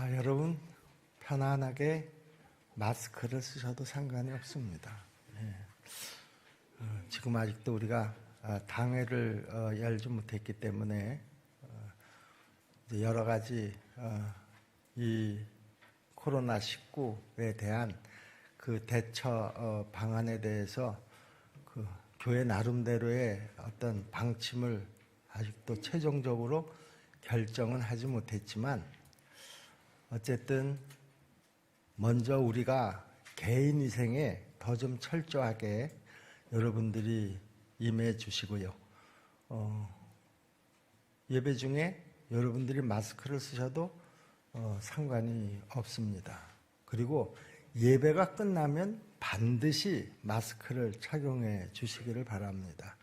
자, 여러분 편안하게 마스크를 쓰셔도 상관이 없습니다. 지금 아직도 우리가 당회를 열지 못했기 때문에 이제 여러 가지 이 코로나19에 대한 그 대처 방안에 대해서 그 교회 나름대로의 어떤 방침을 아직도 최종적으로 결정은 하지 못했지만 어쨌든 먼저 우리가 개인 위생에 더 좀 철저하게 여러분들이 임해 주시고요. 예배 중에 여러분들이 마스크를 쓰셔도 상관이 없습니다. 그리고 예배가 끝나면 반드시 마스크를 착용해 주시기를 바랍니다.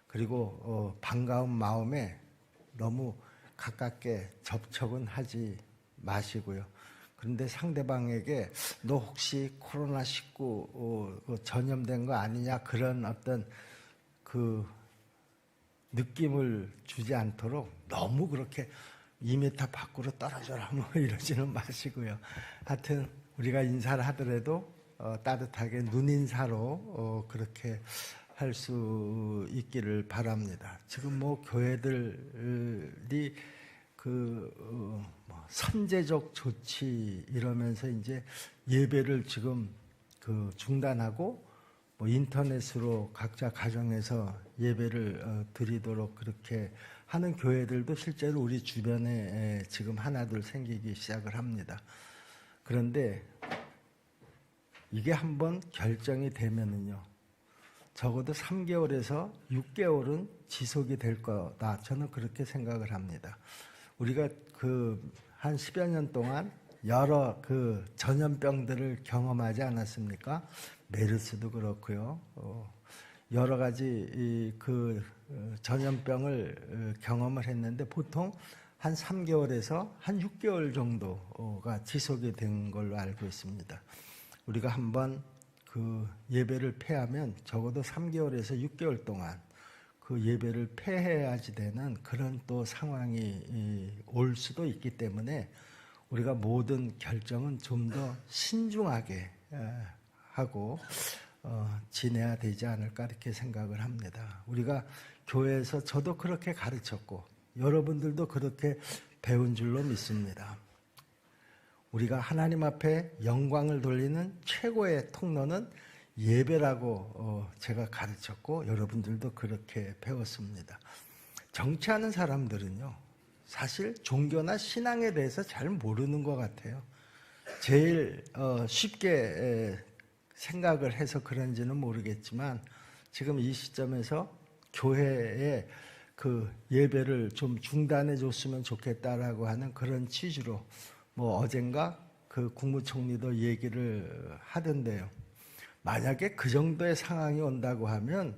그리고 반가운 마음에 너무 가깝게 접촉은 하지 마시고요. 그런데 상대방에게 너 혹시 코로나19 전염된 거 아니냐 그런 어떤 그 느낌을 주지 않도록 너무 그렇게 2m 밖으로 떨어져라 뭐 이러지는 마시고요. 하여튼 우리가 인사를 하더라도 따뜻하게 눈인사로 그렇게 할 수 있기를 바랍니다. 지금 뭐 교회들이 선제적 조치 이러면서 이제 예배를 지금 중단하고 뭐 인터넷으로 각자 가정에서 예배를 드리도록 그렇게 하는 교회들도 실제로 우리 주변에 지금 하나둘 생기기 시작을 합니다. 그런데 이게 한번 결정이 되면은요, 적어도 3개월에서 6개월은 지속이 될 거다. 저는 그렇게 생각을 합니다. 우리가 한 10여 년 동안 여러 전염병들을 경험하지 않았습니까? 메르스도 그렇고요. 여러 가지 전염병을 경험을 했는데 보통 한 3개월에서 한 6개월 정도가 지속이 된 걸로 알고 있습니다. 우리가 한번 예배를 폐하면 적어도 3개월에서 6개월 동안 그 예배를 폐해야지 되는 그런 또 상황이 올 수도 있기 때문에 우리가 모든 결정은 좀 더 신중하게 하고 지내야 되지 않을까 이렇게 생각을 합니다. 우리가 교회에서 저도 그렇게 가르쳤고 여러분들도 그렇게 배운 줄로 믿습니다. 우리가 하나님 앞에 영광을 돌리는 최고의 통로는 예배라고 제가 가르쳤고 여러분들도 그렇게 배웠습니다. 정치하는 사람들은요, 사실 종교나 신앙에 대해서 잘 모르는 것 같아요. 제일 쉽게 생각을 해서 그런지는 모르겠지만 지금 이 시점에서 교회에 예배를 좀 중단해 줬으면 좋겠다라고 하는 그런 취지로 뭐 어젠가 국무총리도 얘기를 하던데요. 만약에 그 정도의 상황이 온다고 하면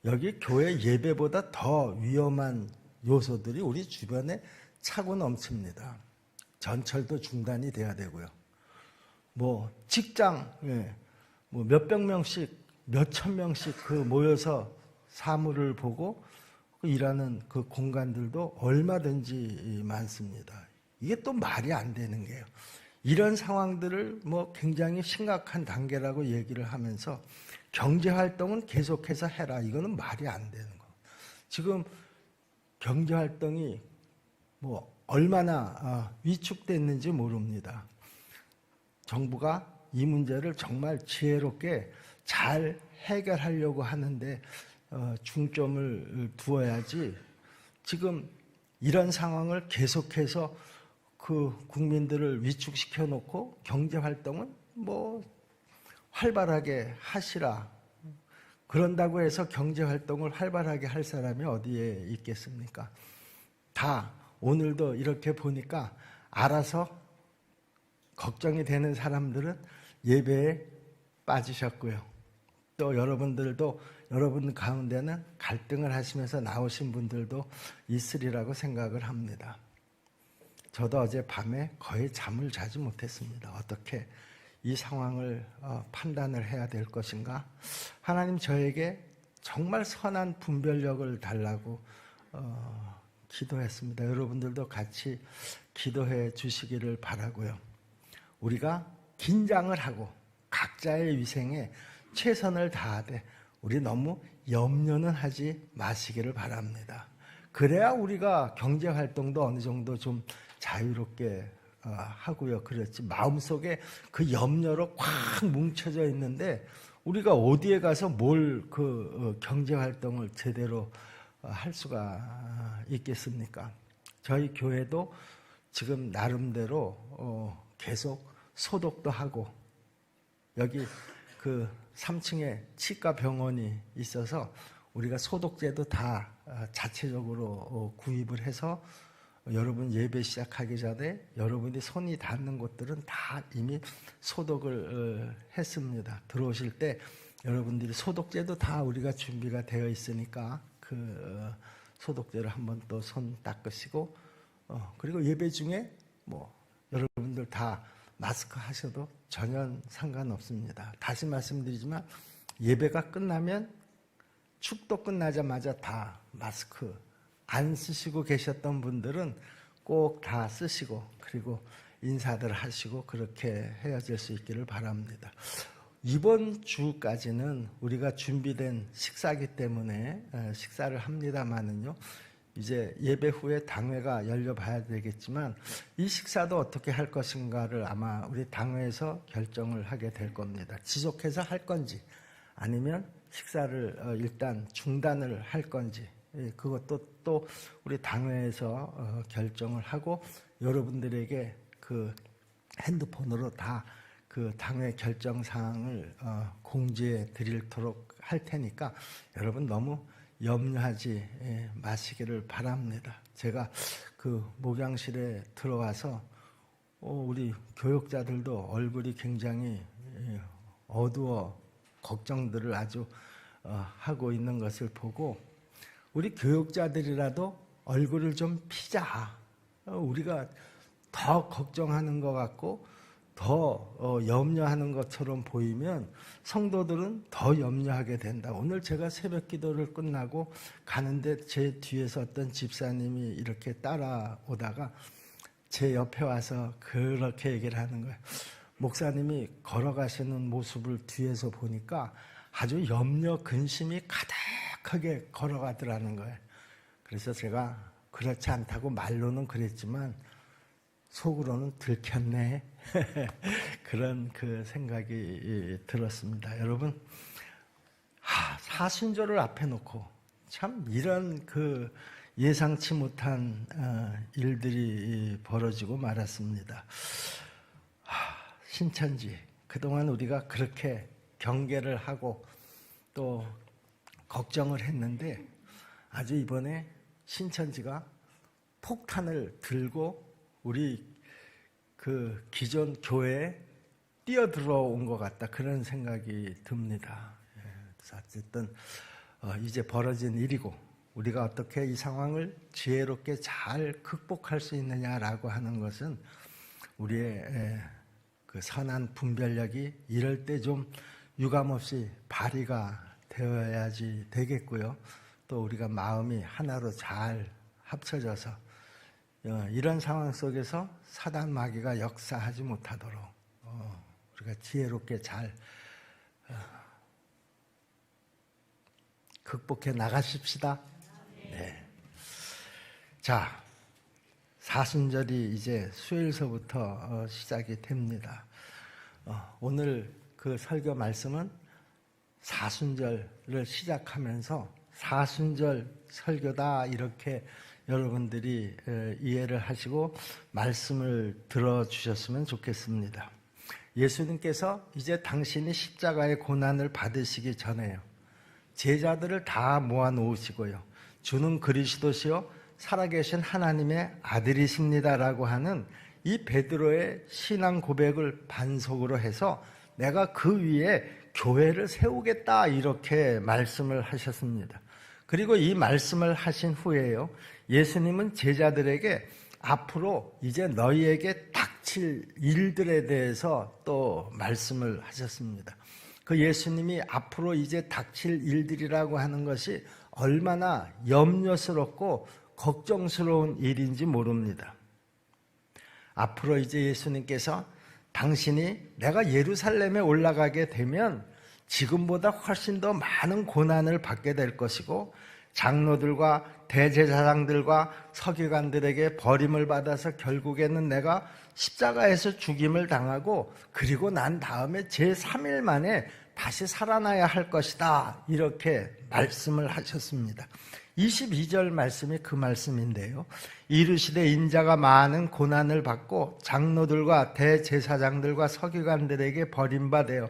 여기 교회 예배보다 더 위험한 요소들이 우리 주변에 차고 넘칩니다. 전철도 중단이 돼야 되고요. 뭐 직장, 뭐 몇백 명씩, 몇천 명씩 모여서 사물을 보고 일하는 그 공간들도 얼마든지 많습니다. 이게 또 말이 안 되는 게요. 이런 상황들을 뭐 굉장히 심각한 단계라고 얘기를 하면서 경제활동은 계속해서 해라. 이거는 말이 안 되는 거. 지금 경제활동이 뭐 얼마나 위축됐는지 모릅니다. 정부가 이 문제를 정말 지혜롭게 잘 해결하려고 하는데 중점을 두어야지 지금 이런 상황을 계속해서 국민들을 위축시켜 놓고 경제활동은 뭐 활발하게 하시라. 그런다고 해서 경제활동을 활발하게 할 사람이 어디에 있겠습니까? 다 오늘도 이렇게 보니까 알아서 걱정이 되는 사람들은 예배에 빠지셨고요. 또 여러분들도 여러분 가운데는 갈등을 하시면서 나오신 분들도 있으리라고 생각을 합니다. 저도 어제 밤에 거의 잠을 자지 못했습니다. 어떻게 이 상황을 판단을 해야 될 것인가? 하나님 저에게 정말 선한 분별력을 달라고 기도했습니다. 여러분들도 같이 기도해 주시기를 바라고요. 우리가 긴장을 하고 각자의 위생에 최선을 다하되 우리 너무 염려는 하지 마시기를 바랍니다. 그래야 우리가 경제활동도 어느 정도 좀 자유롭게 하고요. 그렇지 마음속에 그 염려로 꽉 뭉쳐져 있는데 우리가 어디에 가서 뭘 경제활동을 제대로 할 수가 있겠습니까? 저희 교회도 지금 나름대로 계속 소독도 하고 여기 그 3층에 치과 병원이 있어서 우리가 소독제도 다 자체적으로 구입을 해서 여러분 예배 시작하기 전에 여러분이 손이 닿는 곳들은 다 이미 소독을 했습니다. 들어오실 때 여러분들이 소독제도 다 우리가 준비가 되어 있으니까 그 소독제를 한번 또 손 닦으시고 그리고 예배 중에 뭐 여러분들 다 마스크 하셔도 전혀 상관없습니다. 다시 말씀드리지만 예배가 끝나면 축도 끝나자마자 다 마스크 안 쓰시고 계셨던 분들은 꼭 다 쓰시고 그리고 인사들 하시고 그렇게 헤어질 수 있기를 바랍니다. 이번 주까지는 우리가 준비된 식사기 때문에 식사를 합니다마는요. 이제 예배 후에 당회가 열려봐야 되겠지만 이 식사도 어떻게 할 것인가를 아마 우리 당회에서 결정을 하게 될 겁니다. 지속해서 할 건지 아니면 식사를 일단 중단을 할 건지 그것도 또 우리 당회에서 결정을 하고 여러분들에게 그 핸드폰으로 다 그 당회 결정 사항을 공지해 드리도록 할 테니까 여러분 너무 염려하지 마시기를 바랍니다. 제가 그 목양실에 들어와서 우리 교육자들도 얼굴이 굉장히 어두워 걱정들을 아주 하고 있는 것을 보고 우리 교육자들이라도 얼굴을 좀 피자. 우리가 더 걱정하는 것 같고 더 염려하는 것처럼 보이면 성도들은 더 염려하게 된다. 오늘 제가 새벽 기도를 끝나고 가는데 제 뒤에서 어떤 집사님이 이렇게 따라오다가 제 옆에 와서 그렇게 얘기를 하는 거예요. 목사님이 걸어가시는 모습을 뒤에서 보니까 아주 염려, 근심이 가득하게 걸어가더라는 거예요. 그래서 제가 그렇지 않다고 말로는 그랬지만 속으로는 들켰네. 그런 그 생각이 들었습니다. 여러분, 사순절을 앞에 놓고 참 이런 그 예상치 못한 일들이 벌어지고 말았습니다. 신천지, 그동안 우리가 그렇게 경계를 하고 또 걱정을 했는데 아주 이번에 신천지가 폭탄을 들고 우리 그 기존 교회에 뛰어들어온 것 같다 그런 생각이 듭니다. 그래서 어쨌든 이제 벌어진 일이고 우리가 어떻게 이 상황을 지혜롭게 잘 극복할 수 있느냐라고 하는 것은 우리의 그 선한 분별력이 이럴 때 좀 유감없이 발휘가 되어야지 되겠고요. 또 우리가 마음이 하나로 잘 합쳐져서 이런 상황 속에서 사단 마귀가 역사하지 못하도록 우리가 지혜롭게 잘 극복해 나가십시다. 네. 자, 사순절이 이제 수요일서부터 시작이 됩니다. 오늘 그 설교 말씀은 사순절을 시작하면서 사순절 설교다 이렇게 여러분들이 이해를 하시고 말씀을 들어주셨으면 좋겠습니다. 예수님께서 이제 당신이 십자가의 고난을 받으시기 전에요. 제자들을 다 모아놓으시고요. 주는 그리스도시요 살아계신 하나님의 아들이십니다라고 하는 이 베드로의 신앙 고백을 반석으로 해서 내가 그 위에 교회를 세우겠다 이렇게 말씀을 하셨습니다. 그리고 이 말씀을 하신 후에요. 예수님은 제자들에게 앞으로 이제 너희에게 닥칠 일들에 대해서 또 말씀을 하셨습니다. 그 예수님이 앞으로 이제 닥칠 일들이라고 하는 것이 얼마나 염려스럽고 걱정스러운 일인지 모릅니다. 앞으로 이제 예수님께서 당신이 내가 예루살렘에 올라가게 되면 지금보다 훨씬 더 많은 고난을 받게 될 것이고 장로들과 대제사장들과 서기관들에게 버림을 받아서 결국에는 내가 십자가에서 죽임을 당하고 그리고 난 다음에 제3일 만에 다시 살아나야 할 것이다, 이렇게 말씀을 하셨습니다. 22절 말씀이 그 말씀인데요. 이르시되 인자가 많은 고난을 받고 장로들과 대제사장들과 서기관들에게 버림받아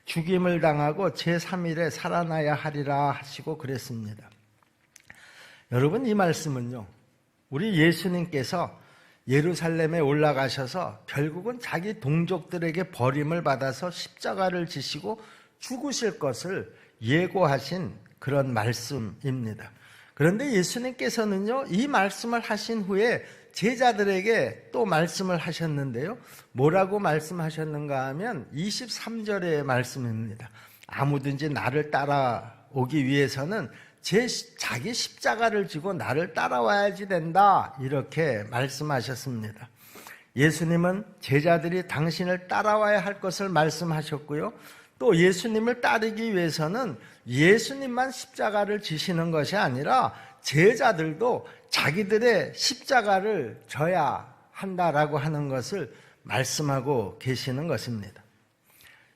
죽임을 당하고 제3일에 살아나야 하리라 하시고 그랬습니다. 여러분, 이 말씀은요, 우리 예수님께서 예루살렘에 올라가셔서 결국은 자기 동족들에게 버림을 받아서 십자가를 지시고 죽으실 것을 예고하신 그런 말씀입니다. 그런데 예수님께서는요, 이 말씀을 하신 후에 제자들에게 또 말씀을 하셨는데요. 뭐라고 말씀하셨는가 하면 23절의 말씀입니다. 아무든지 나를 따라오기 위해서는 자기 십자가를 지고 나를 따라와야지 된다, 이렇게 말씀하셨습니다. 예수님은 제자들이 당신을 따라와야 할 것을 말씀하셨고요. 또 예수님을 따르기 위해서는 예수님만 십자가를 지시는 것이 아니라 제자들도 자기들의 십자가를 져야 한다라고 하는 것을 말씀하고 계시는 것입니다.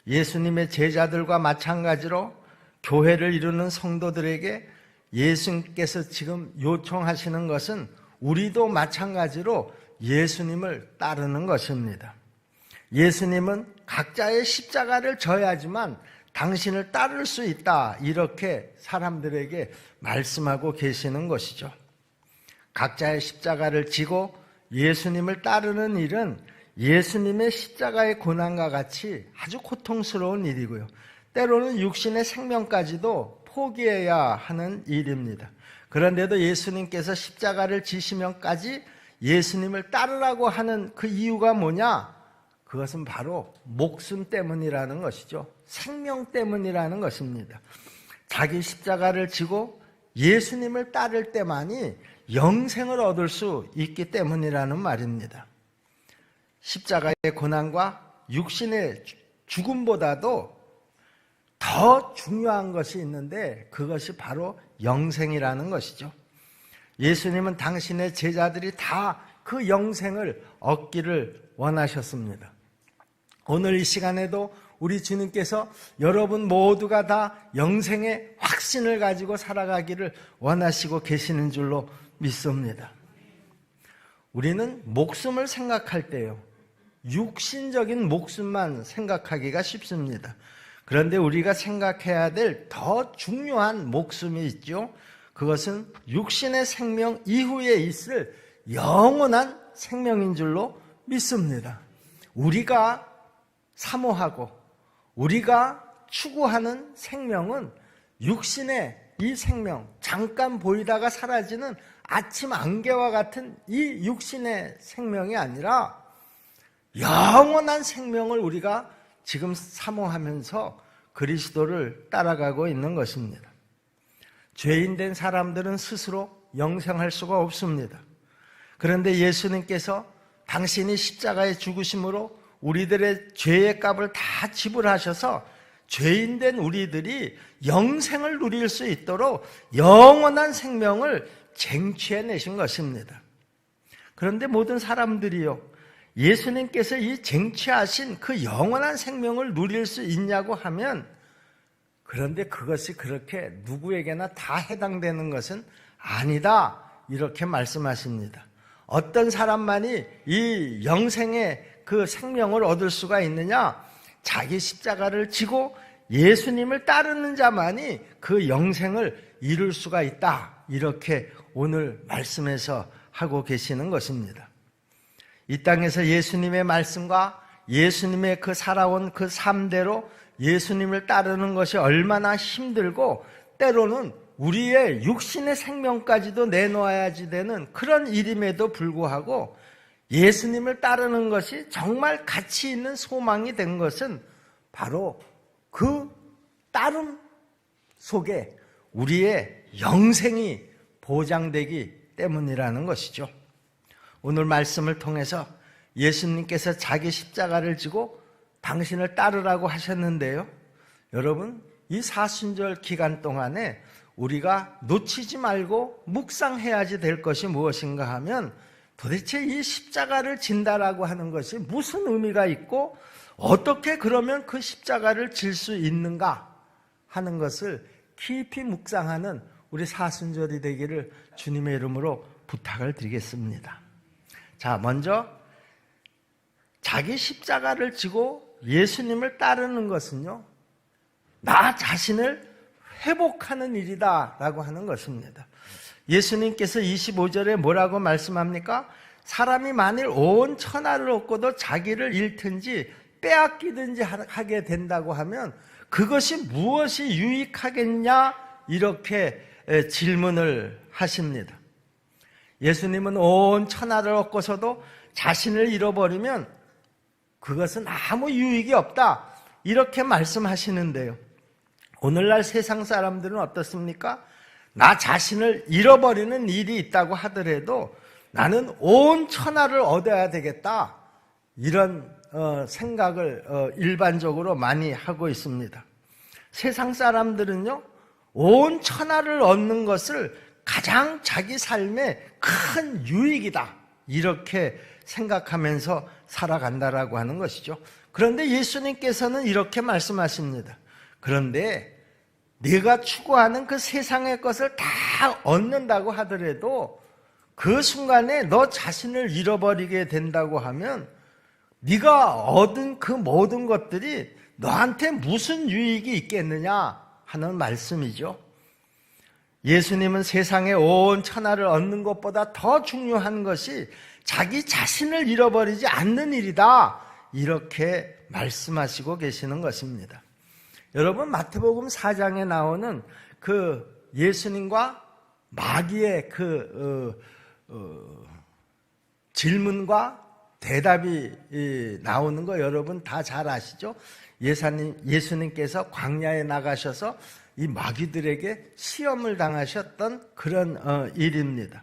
예수님의 제자들과 마찬가지로 교회를 이루는 성도들에게 예수님께서 지금 요청하시는 것은 우리도 마찬가지로 예수님을 따르는 것입니다. 예수님은 각자의 십자가를 져야지만 당신을 따를 수 있다, 이렇게 사람들에게 말씀하고 계시는 것이죠. 각자의 십자가를 지고 예수님을 따르는 일은 예수님의 십자가의 고난과 같이 아주 고통스러운 일이고요. 때로는 육신의 생명까지도 포기해야 하는 일입니다. 그런데도 예수님께서 십자가를 지시면까지 예수님을 따르라고 하는 그 이유가 뭐냐? 그것은 바로 목숨 때문이라는 것이죠. 생명 때문이라는 것입니다. 자기 십자가를 지고 예수님을 따를 때만이 영생을 얻을 수 있기 때문이라는 말입니다. 십자가의 고난과 육신의 죽음보다도 더 중요한 것이 있는데 그것이 바로 영생이라는 것이죠. 예수님은 당신의 제자들이 다 그 영생을 얻기를 원하셨습니다. 오늘 이 시간에도 우리 주님께서 여러분 모두가 다 영생의 확신을 가지고 살아가기를 원하시고 계시는 줄로 믿습니다. 우리는 목숨을 생각할 때요, 육신적인 목숨만 생각하기가 쉽습니다. 그런데 우리가 생각해야 될 더 중요한 목숨이 있죠. 그것은 육신의 생명 이후에 있을 영원한 생명인 줄로 믿습니다. 우리가 사모하고 우리가 추구하는 생명은 육신의 이 생명, 잠깐 보이다가 사라지는 아침 안개와 같은 이 육신의 생명이 아니라 영원한 생명을 우리가 지금 사모하면서 그리스도를 따라가고 있는 것입니다. 죄인된 사람들은 스스로 영생할 수가 없습니다. 그런데 예수님께서 당신이 십자가에 죽으심으로 우리들의 죄의 값을 다 지불하셔서 죄인된 우리들이 영생을 누릴 수 있도록 영원한 생명을 쟁취해내신 것입니다. 그런데 모든 사람들이요, 예수님께서 이 쟁취하신 그 영원한 생명을 누릴 수 있냐고 하면, 그런데 그것이 그렇게 누구에게나 다 해당되는 것은 아니다, 이렇게 말씀하십니다. 어떤 사람만이 이 영생의 그 생명을 얻을 수가 있느냐? 자기 십자가를 지고 예수님을 따르는 자만이 그 영생을 이룰 수가 있다, 이렇게 오늘 말씀에서 하고 계시는 것입니다. 이 땅에서 예수님의 말씀과 예수님의 그 살아온 그 삶대로 예수님을 따르는 것이 얼마나 힘들고 때로는 우리의 육신의 생명까지도 내놓아야지 되는 그런 일임에도 불구하고 예수님을 따르는 것이 정말 가치 있는 소망이 된 것은 바로 그 따름 속에 우리의 영생이 보장되기 때문이라는 것이죠. 오늘 말씀을 통해서 예수님께서 자기 십자가를 지고 당신을 따르라고 하셨는데요. 여러분, 이 사순절 기간 동안에 우리가 놓치지 말고 묵상해야지 될 것이 무엇인가 하면 도대체 이 십자가를 진다라고 하는 것이 무슨 의미가 있고 어떻게 그러면 그 십자가를 질 수 있는가 하는 것을 깊이 묵상하는 우리 사순절이 되기를 주님의 이름으로 부탁을 드리겠습니다. 자, 먼저 자기 십자가를 지고 예수님을 따르는 것은요, 나 자신을 회복하는 일이다 라고 하는 것입니다. 예수님께서 25절에 뭐라고 말씀합니까? 사람이 만일 온 천하를 얻고도 자기를 잃든지 빼앗기든지 하게 된다고 하면 그것이 무엇이 유익하겠냐? 이렇게 질문을 하십니다. 예수님은 온 천하를 얻고서도 자신을 잃어버리면 그것은 아무 유익이 없다, 이렇게 말씀하시는데요. 오늘날 세상 사람들은 어떻습니까? 나 자신을 잃어버리는 일이 있다고 하더라도 나는 온 천하를 얻어야 되겠다, 이런 생각을 일반적으로 많이 하고 있습니다. 세상 사람들은요, 온 천하를 얻는 것을 가장 자기 삶의 큰 유익이다, 이렇게 생각하면서 살아간다라고 하는 것이죠. 그런데 예수님께서는 이렇게 말씀하십니다. 그런데 네가 추구하는 그 세상의 것을 다 얻는다고 하더라도 그 순간에 너 자신을 잃어버리게 된다고 하면 네가 얻은 그 모든 것들이 너한테 무슨 유익이 있겠느냐 하는 말씀이죠. 예수님은 세상의 온 천하를 얻는 것보다 더 중요한 것이 자기 자신을 잃어버리지 않는 일이다, 이렇게 말씀하시고 계시는 것입니다. 여러분, 마태복음 4장에 나오는 그 예수님과 마귀의 질문과 대답이 나오는 거 여러분 다 잘 아시죠? 예수님께서 광야에 나가셔서 이 마귀들에게 시험을 당하셨던 그런 일입니다.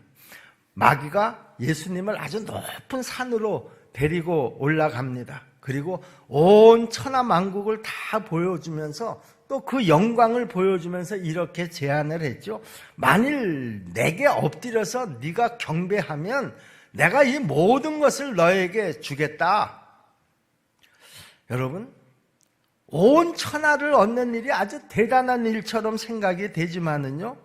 마귀가 예수님을 아주 높은 산으로 데리고 올라갑니다. 그리고 온 천하만국을 다 보여주면서 또 그 영광을 보여주면서 이렇게 제안을 했죠. 만일 내게 엎드려서 네가 경배하면 내가 이 모든 것을 너에게 주겠다. 여러분, 온 천하를 얻는 일이 아주 대단한 일처럼 생각이 되지만은요,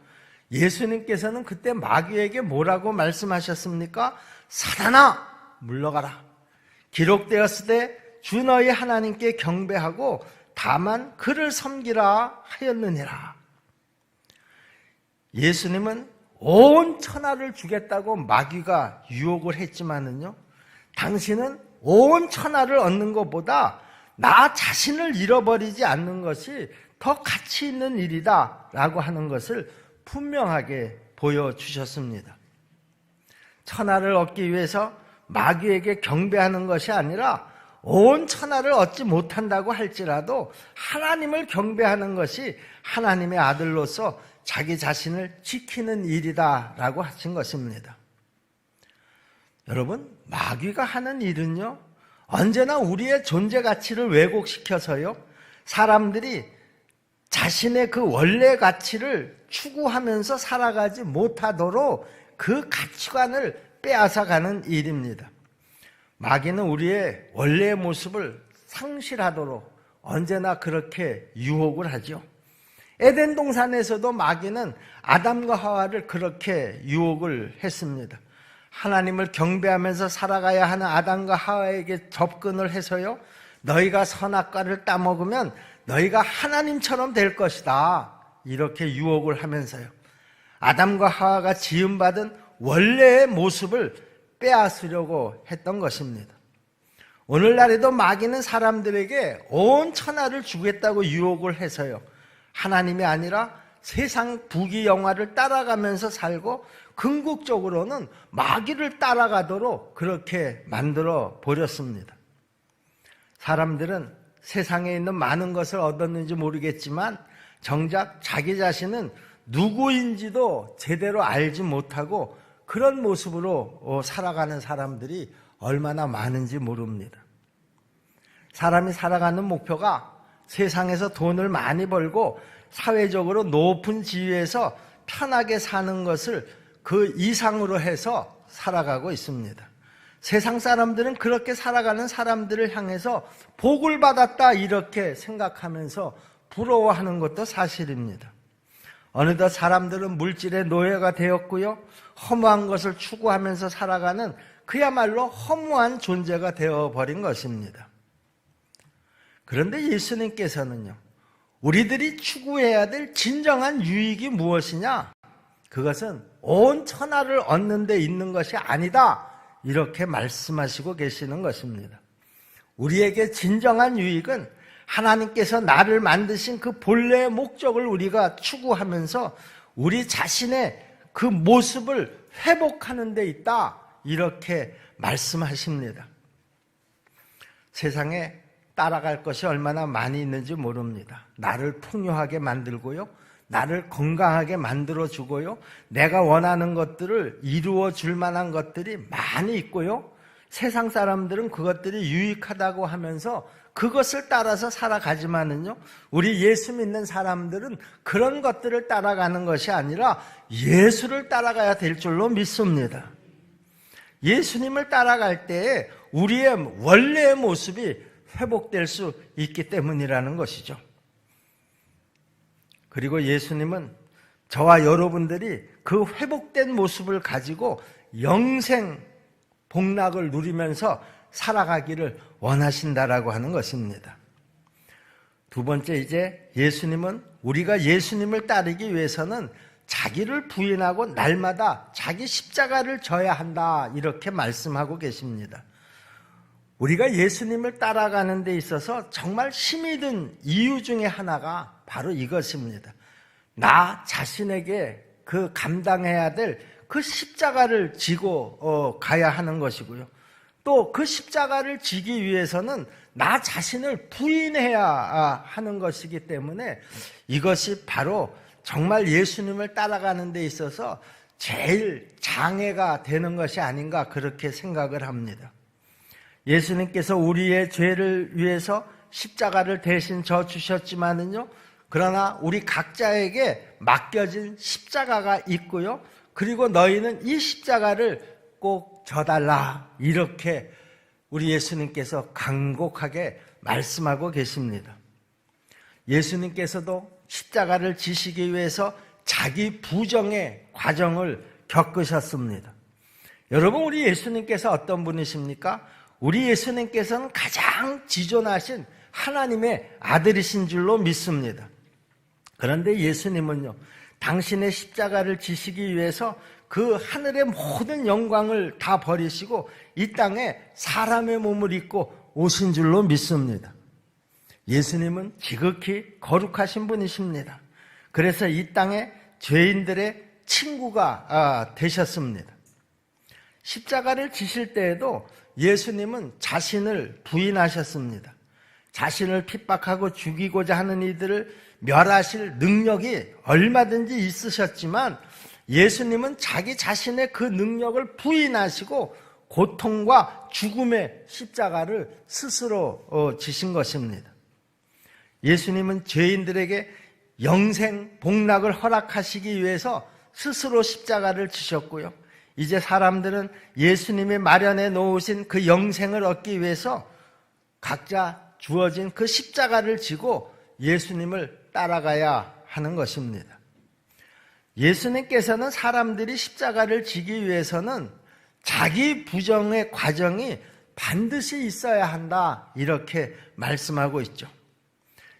예수님께서는 그때 마귀에게 뭐라고 말씀하셨습니까? 사단아, 물러가라. 기록되었을 때 주 너희 하나님께 경배하고 다만 그를 섬기라 하였느니라. 예수님은 온 천하를 주겠다고 마귀가 유혹을 했지만은요, 당신은 온 천하를 얻는 것보다 나 자신을 잃어버리지 않는 것이 더 가치 있는 일이다 라고 하는 것을 분명하게 보여주셨습니다. 천하를 얻기 위해서 마귀에게 경배하는 것이 아니라 온 천하를 얻지 못한다고 할지라도 하나님을 경배하는 것이 하나님의 아들로서 자기 자신을 지키는 일이다 라고 하신 것입니다. 여러분, 마귀가 하는 일은요, 언제나 우리의 존재 가치를 왜곡시켜서요, 사람들이 자신의 그 원래 가치를 추구하면서 살아가지 못하도록 그 가치관을 빼앗아가는 일입니다. 마귀는 우리의 원래의 모습을 상실하도록 언제나 그렇게 유혹을 하죠. 에덴 동산에서도 마귀는 아담과 하와를 그렇게 유혹을 했습니다. 하나님을 경배하면서 살아가야 하는 아담과 하와에게 접근을 해서요, 너희가 선악과를 따먹으면 너희가 하나님처럼 될 것이다, 이렇게 유혹을 하면서요, 아담과 하와가 지음받은 원래의 모습을 빼앗으려고 했던 것입니다. 오늘날에도 마귀는 사람들에게 온 천하를 주겠다고 유혹을 해서요, 하나님이 아니라 세상 부귀영화를 따라가면서 살고 궁극적으로는 마귀를 따라가도록 그렇게 만들어 버렸습니다. 사람들은 세상에 있는 많은 것을 얻었는지 모르겠지만 정작 자기 자신은 누구인지도 제대로 알지 못하고 그런 모습으로 살아가는 사람들이 얼마나 많은지 모릅니다. 사람이 살아가는 목표가 세상에서 돈을 많이 벌고 사회적으로 높은 지위에서 편하게 사는 것을 그 이상으로 해서 살아가고 있습니다. 세상 사람들은 그렇게 살아가는 사람들을 향해서 복을 받았다 이렇게 생각하면서 부러워하는 것도 사실입니다. 어느덧 사람들은 물질의 노예가 되었고요. 허무한 것을 추구하면서 살아가는 그야말로 허무한 존재가 되어버린 것입니다. 그런데 예수님께서는요, 우리들이 추구해야 될 진정한 유익이 무엇이냐? 그것은 온 천하를 얻는 데 있는 것이 아니다. 이렇게 말씀하시고 계시는 것입니다. 우리에게 진정한 유익은 하나님께서 나를 만드신 그 본래의 목적을 우리가 추구하면서 우리 자신의 그 모습을 회복하는 데 있다. 이렇게 말씀하십니다. 세상에 따라갈 것이 얼마나 많이 있는지 모릅니다. 나를 풍요하게 만들고요. 나를 건강하게 만들어주고요. 내가 원하는 것들을 이루어줄 만한 것들이 많이 있고요. 세상 사람들은 그것들이 유익하다고 하면서 그것을 따라서 살아가지만은요, 우리 예수 믿는 사람들은 그런 것들을 따라가는 것이 아니라 예수를 따라가야 될 줄로 믿습니다. 예수님을 따라갈 때에 우리의 원래의 모습이 회복될 수 있기 때문이라는 것이죠. 그리고 예수님은 저와 여러분들이 그 회복된 모습을 가지고 영생 복락을 누리면서 살아가기를 원하신다라고 하는 것입니다. 두 번째, 이제 예수님은 우리가 예수님을 따르기 위해서는 자기를 부인하고 날마다 자기 십자가를 져야 한다 이렇게 말씀하고 계십니다. 우리가 예수님을 따라가는 데 있어서 정말 힘이 든 이유 중에 하나가 바로 이것입니다. 나 자신에게 그 감당해야 될 그 십자가를 지고 가야 하는 것이고요. 또 그 십자가를 지기 위해서는 나 자신을 부인해야 하는 것이기 때문에 이것이 바로 정말 예수님을 따라가는 데 있어서 제일 장애가 되는 것이 아닌가 그렇게 생각을 합니다. 예수님께서 우리의 죄를 위해서 십자가를 대신 져 주셨지만은요, 그러나 우리 각자에게 맡겨진 십자가가 있고요. 그리고 너희는 이 십자가를 꼭 져달라 이렇게 우리 예수님께서 간곡하게 말씀하고 계십니다. 예수님께서도 십자가를 지시기 위해서 자기 부정의 과정을 겪으셨습니다. 여러분, 우리 예수님께서 어떤 분이십니까? 우리 예수님께서는 가장 지존하신 하나님의 아들이신 줄로 믿습니다. 그런데 예수님은요, 당신의 십자가를 지시기 위해서 그 하늘의 모든 영광을 다 버리시고 이 땅에 사람의 몸을 입고 오신 줄로 믿습니다. 예수님은 지극히 거룩하신 분이십니다. 그래서 이 땅에 죄인들의 친구가 되셨습니다. 십자가를 지실 때에도 예수님은 자신을 부인하셨습니다. 자신을 핍박하고 죽이고자 하는 이들을 멸하실 능력이 얼마든지 있으셨지만 예수님은 자기 자신의 그 능력을 부인하시고 고통과 죽음의 십자가를 스스로 지신 것입니다. 예수님은 죄인들에게 영생 복락을 허락하시기 위해서 스스로 십자가를 지셨고요. 이제 사람들은 예수님이 마련해 놓으신 그 영생을 얻기 위해서 각자 주어진 그 십자가를 지고 예수님을 따라가야 하는 것입니다. 예수님께서는 사람들이 십자가를 지기 위해서는 자기 부정의 과정이 반드시 있어야 한다 이렇게 말씀하고 있죠.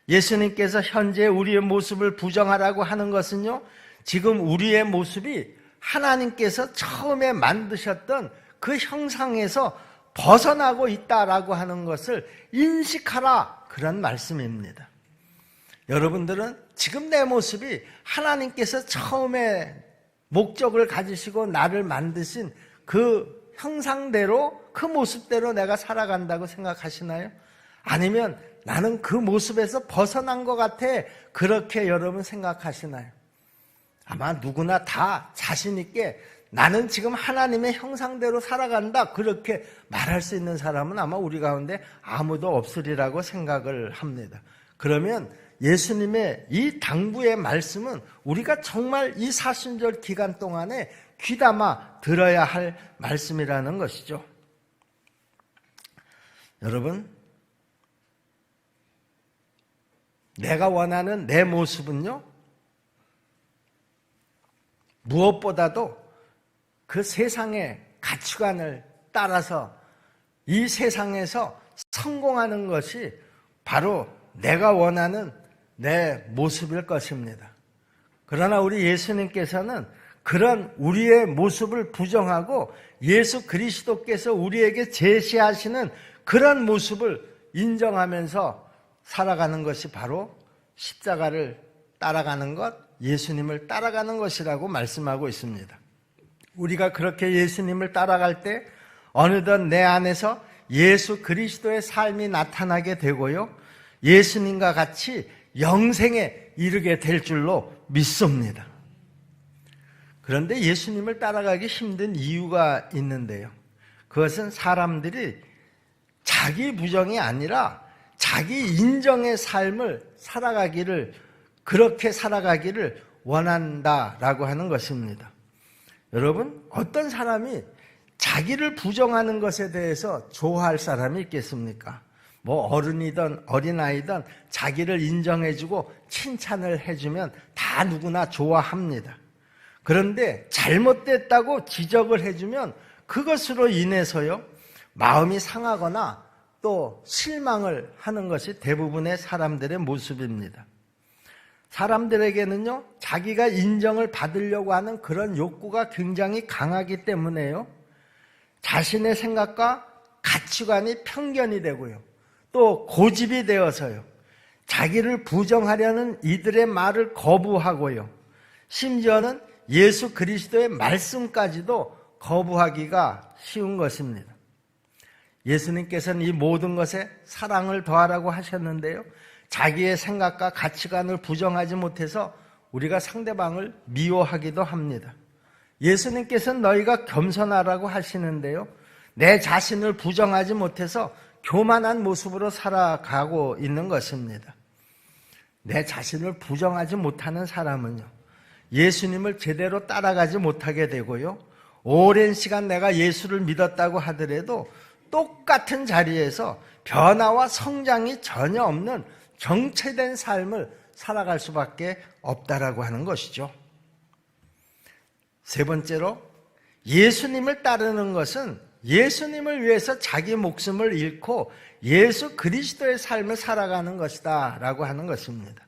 예수님께서 현재 우리의 모습을 부정하라고 하는 것은요, 지금 우리의 모습이 하나님께서 처음에 만드셨던 그 형상에서 벗어나고 있다라고 하는 것을 인식하라 그런 말씀입니다. 여러분들은 지금 내 모습이 하나님께서 처음에 목적을 가지시고 나를 만드신 그 형상대로 그 모습대로 내가 살아간다고 생각하시나요? 아니면 나는 그 모습에서 벗어난 것 같아 그렇게 여러분 생각하시나요? 아마 누구나 다 자신 있게 나는 지금 하나님의 형상대로 살아간다, 그렇게 말할 수 있는 사람은 아마 우리 가운데 아무도 없으리라고 생각을 합니다. 그러면 예수님의 이 당부의 말씀은 우리가 정말 이 사순절 기간 동안에 귀담아 들어야 할 말씀이라는 것이죠. 여러분, 내가 원하는 내 모습은요, 무엇보다도 그 세상의 가치관을 따라서 이 세상에서 성공하는 것이 바로 내가 원하는 내 모습일 것입니다. 그러나 우리 예수님께서는 그런 우리의 모습을 부정하고 예수 그리스도께서 우리에게 제시하시는 그런 모습을 인정하면서 살아가는 것이 바로 십자가를 따라가는 것, 예수님을 따라가는 것이라고 말씀하고 있습니다. 우리가 그렇게 예수님을 따라갈 때 어느덧 내 안에서 예수 그리스도의 삶이 나타나게 되고요, 예수님과 같이 영생에 이르게 될 줄로 믿습니다. 그런데 예수님을 따라가기 힘든 이유가 있는데요, 그것은 사람들이 자기 부정이 아니라 자기 인정의 삶을 그렇게 살아가기를 원한다라고 하는 것입니다. 여러분, 어떤 사람이 자기를 부정하는 것에 대해서 좋아할 사람이 있겠습니까? 뭐 어른이든 어린아이든 자기를 인정해주고 칭찬을 해주면 다 누구나 좋아합니다. 그런데 잘못됐다고 지적을 해주면 그것으로 인해서요, 마음이 상하거나 또 실망을 하는 것이 대부분의 사람들의 모습입니다. 사람들에게는요, 자기가 인정을 받으려고 하는 그런 욕구가 굉장히 강하기 때문에요, 자신의 생각과 가치관이 편견이 되고요, 또 고집이 되어서요, 자기를 부정하려는 이들의 말을 거부하고요, 심지어는 예수 그리스도의 말씀까지도 거부하기가 쉬운 것입니다. 예수님께서는 이 모든 것에 사랑을 더하라고 하셨는데요, 자기의 생각과 가치관을 부정하지 못해서 우리가 상대방을 미워하기도 합니다. 예수님께서는 너희가 겸손하라고 하시는데요, 내 자신을 부정하지 못해서 교만한 모습으로 살아가고 있는 것입니다. 내 자신을 부정하지 못하는 사람은요, 예수님을 제대로 따라가지 못하게 되고요, 오랜 시간 내가 예수를 믿었다고 하더라도 똑같은 자리에서 변화와 성장이 전혀 없는 정체된 삶을 살아갈 수밖에 없다라고 하는 것이죠. 세 번째로, 예수님을 따르는 것은 예수님을 위해서 자기 목숨을 잃고 예수 그리스도의 삶을 살아가는 것이다 라고 하는 것입니다.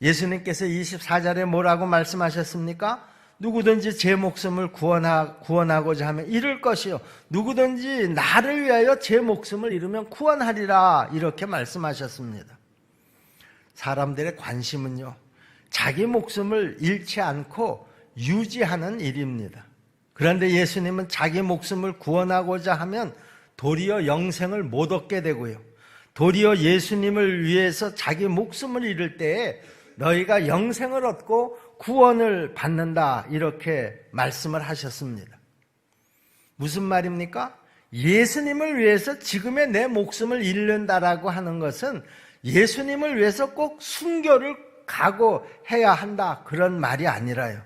예수님께서 24절에 뭐라고 말씀하셨습니까? 누구든지 제 목숨을 구원하고자 하면 잃을 것이요, 누구든지 나를 위하여 제 목숨을 잃으면 구원하리라, 이렇게 말씀하셨습니다. 사람들의 관심은요, 자기 목숨을 잃지 않고 유지하는 일입니다. 그런데 예수님은 자기 목숨을 구원하고자 하면 도리어 영생을 못 얻게 되고요, 도리어 예수님을 위해서 자기 목숨을 잃을 때에 너희가 영생을 얻고 구원을 받는다, 이렇게 말씀을 하셨습니다. 무슨 말입니까? 예수님을 위해서 지금의 내 목숨을 잃는다라고 하는 것은 예수님을 위해서 꼭 순교를 각오해야 한다, 그런 말이 아니라요,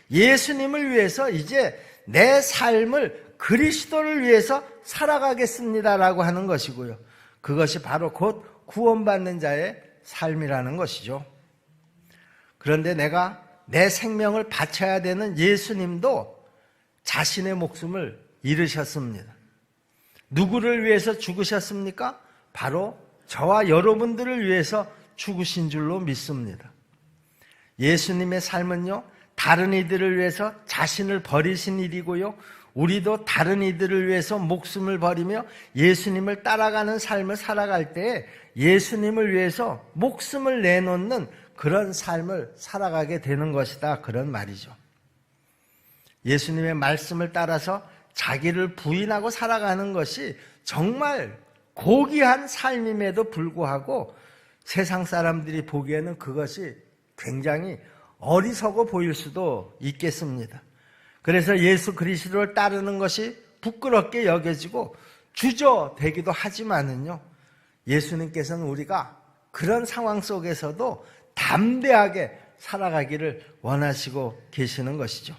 예수님을 위해서 이제 내 삶을 그리스도를 위해서 살아가겠습니다라고 하는 것이고요, 그것이 바로 곧 구원받는 자의 삶이라는 것이죠. 그런데 내가 내 생명을 바쳐야 되는 예수님도 자신의 목숨을 잃으셨습니다. 누구를 위해서 죽으셨습니까? 바로 저와 여러분들을 위해서 죽으신 줄로 믿습니다. 예수님의 삶은요, 다른 이들을 위해서 자신을 버리신 일이고요, 우리도 다른 이들을 위해서 목숨을 버리며 예수님을 따라가는 삶을 살아갈 때 예수님을 위해서 목숨을 내놓는 그런 삶을 살아가게 되는 것이다, 그런 말이죠. 예수님의 말씀을 따라서 자기를 부인하고 살아가는 것이 정말 고귀한 삶임에도 불구하고 세상 사람들이 보기에는 그것이 굉장히 어리석어 보일 수도 있겠습니다. 그래서 예수 그리스도를 따르는 것이 부끄럽게 여겨지고 주저되기도 하지만은요, 예수님께서는 우리가 그런 상황 속에서도 담대하게 살아가기를 원하시고 계시는 것이죠.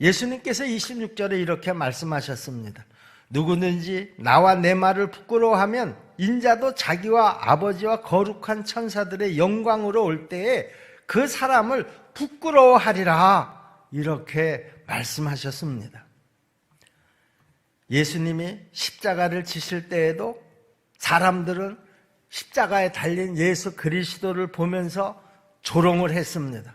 예수님께서 26절에 이렇게 말씀하셨습니다. 누구든지 나와 내 말을 부끄러워하면 인자도 자기와 아버지와 거룩한 천사들의 영광으로 올 때에 그 사람을 부끄러워하리라, 이렇게 말씀하셨습니다. 예수님이 십자가를 지실 때에도 사람들은 십자가에 달린 예수 그리스도를 보면서 조롱을 했습니다.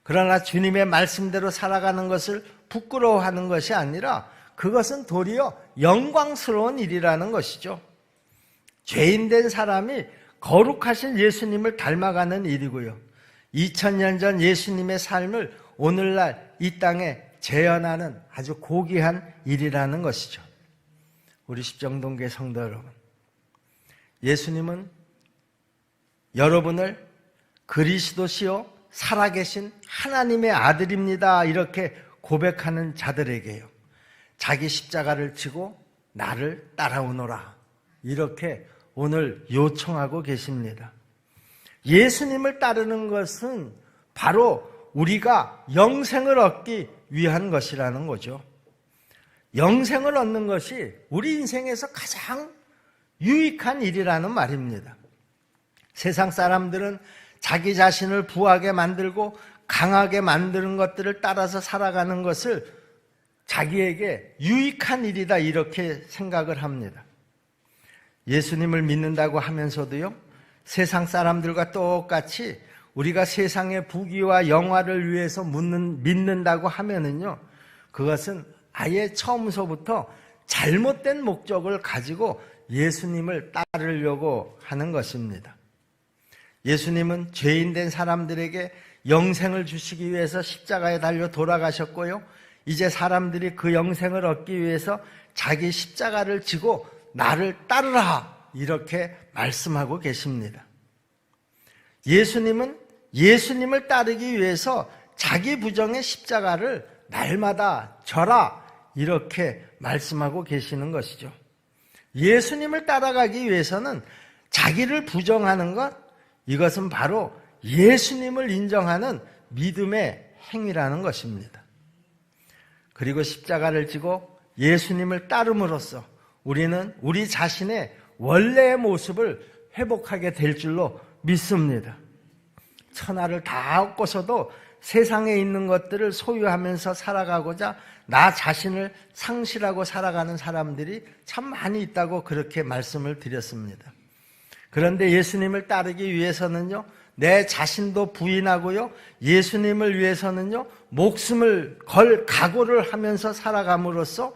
그러나 주님의 말씀대로 살아가는 것을 부끄러워하는 것이 아니라 그것은 도리어 영광스러운 일이라는 것이죠. 죄인된 사람이 거룩하신 예수님을 닮아가는 일이고요, 2000년 전 예수님의 삶을 오늘날 이 땅에 재현하는 아주 고귀한 일이라는 것이죠. 우리 십정동교회 성도 여러분, 예수님은 여러분을 그리스도시요 살아계신 하나님의 아들입니다, 이렇게 고백하는 자들에게요, 자기 십자가를 지고 나를 따라오너라, 이렇게 오늘 요청하고 계십니다. 예수님을 따르는 것은 바로 우리가 영생을 얻기 위한 것이라는 거죠. 영생을 얻는 것이 우리 인생에서 가장 유익한 일이라는 말입니다. 세상 사람들은 자기 자신을 부하게 만들고 강하게 만드는 것들을 따라서 살아가는 것을 자기에게 유익한 일이다, 이렇게 생각을 합니다. 예수님을 믿는다고 하면서도요, 세상 사람들과 똑같이 우리가 세상의 부귀와 영화를 위해서 믿는다고 하면은요, 그것은 아예 처음서부터 잘못된 목적을 가지고 예수님을 따르려고 하는 것입니다. 예수님은 죄인된 사람들에게 영생을 주시기 위해서 십자가에 달려 돌아가셨고요, 이제 사람들이 그 영생을 얻기 위해서 자기 십자가를 지고 나를 따르라, 이렇게 말씀하고 계십니다. 예수님은 예수님을 따르기 위해서 자기 부정의 십자가를 날마다 져라, 이렇게 말씀하고 계시는 것이죠. 예수님을 따라가기 위해서는 자기를 부정하는 것, 이것은 바로 예수님을 인정하는 믿음의 행위라는 것입니다. 그리고 십자가를 지고 예수님을 따름으로써 우리는 우리 자신의 원래의 모습을 회복하게 될 줄로 믿습니다. 천하를 다 얻고서도 세상에 있는 것들을 소유하면서 살아가고자 나 자신을 상실하고 살아가는 사람들이 참 많이 있다고 그렇게 말씀을 드렸습니다. 그런데 예수님을 따르기 위해서는요, 내 자신도 부인하고요, 예수님을 위해서는요, 목숨을 걸 각오를 하면서 살아감으로써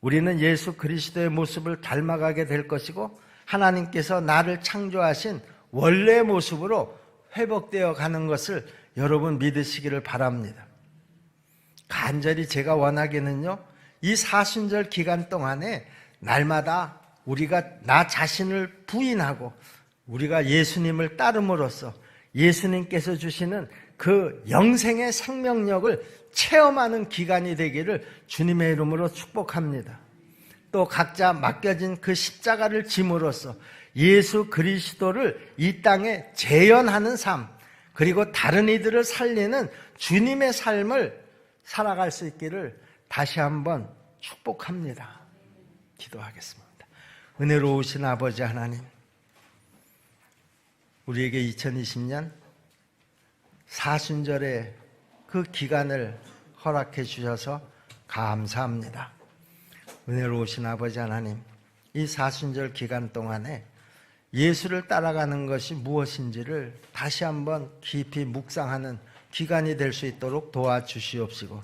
우리는 예수 그리스도의 모습을 닮아가게 될 것이고, 하나님께서 나를 창조하신 원래의 모습으로 회복되어 가는 것을 여러분 믿으시기를 바랍니다. 간절히 제가 원하기는요, 이 사순절 기간 동안에 날마다 우리가 나 자신을 부인하고 우리가 예수님을 따름으로써 예수님께서 주시는 그 영생의 생명력을 체험하는 기간이 되기를 주님의 이름으로 축복합니다. 또 각자 맡겨진 그 십자가를 짐으로써 예수 그리스도를 이 땅에 재현하는 삶, 그리고 다른 이들을 살리는 주님의 삶을 살아갈 수 있기를 다시 한번 축복합니다. 기도하겠습니다. 은혜로우신 아버지 하나님, 우리에게 2020년 사순절의 그 기간을 허락해 주셔서 감사합니다. 은혜로우신 아버지 하나님, 이 사순절 기간 동안에 예수를 따라가는 것이 무엇인지를 다시 한번 깊이 묵상하는 기간이 될 수 있도록 도와주시옵시고,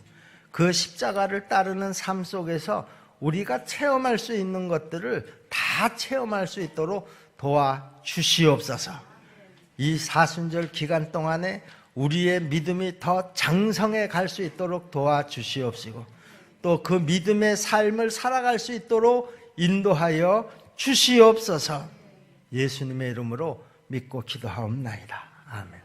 그 십자가를 따르는 삶 속에서 우리가 체험할 수 있는 것들을 다 체험할 수 있도록 도와주시옵소서. 이 사순절 기간 동안에 우리의 믿음이 더 장성해 갈 수 있도록 도와주시옵시고, 또 그 믿음의 삶을 살아갈 수 있도록 인도하여 주시옵소서. 예수님의 이름으로 믿고 기도하옵나이다. 아멘.